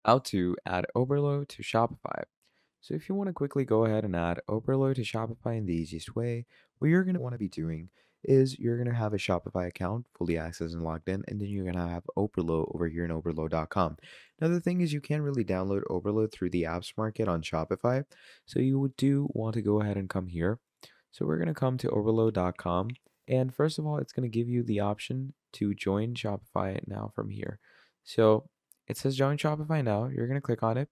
how to add Oberlo to Shopify. So if you want to quickly go ahead and add Oberlo to Shopify in the easiest way, what you're going to want to be doing is you're going to have a Shopify account fully accessed and logged in, and then you're going to have Oberlo over here in Oberlo.com. Now the thing is you can't really download Oberlo through the apps market on Shopify, so you do want to go ahead and come here. So we're going to come to Oberlo.com, and first of all, it's going to give you the option to join Shopify now from here. So it says join Shopify now. You're going to click on it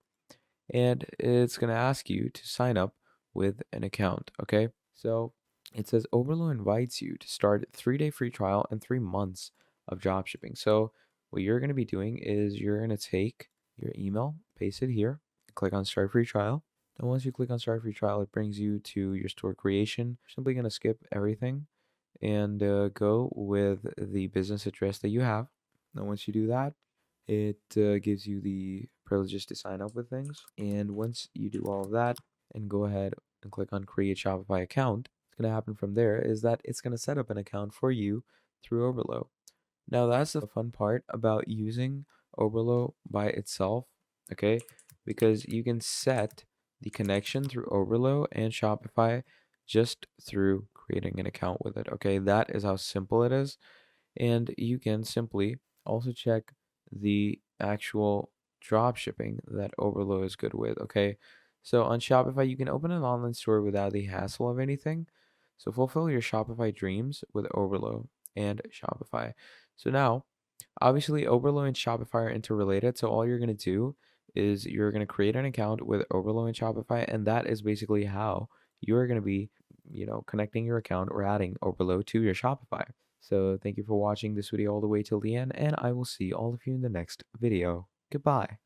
and it's going to ask you to sign up with an account. Okay. So it says Oberlo invites you to start a 3-day free trial and 3 months of drop shipping. So what you're going to be doing is you're going to take your email, paste it here, click on start free trial. And once you click on start free trial, it brings you to your store creation. You're simply going to skip everything and go with the business address that you have. Now, once you do that, it gives you the privileges to sign up with things. And once you do all of that and go ahead and click on create Shopify account, what's going to happen from there is that it's going to set up an account for you through Oberlo. Now, that's the fun part about using Oberlo by itself, okay? Because you can set the connection through Oberlo and Shopify just through creating an account with it, okay? That is how simple it is. And you can simply also check the actual drop shipping that Oberlo is good with, okay? So on Shopify, you can open an online store without the hassle of anything. So fulfill your Shopify dreams with Oberlo and Shopify. So now, obviously, Oberlo and Shopify are interrelated. So all you're going to do is you're going to create an account with Oberlo and Shopify, and that is basically how you're going to be, connecting your account or adding Oberlo to your Shopify. So thank you for watching this video all the way till the end, and I will see all of you in the next video. Goodbye.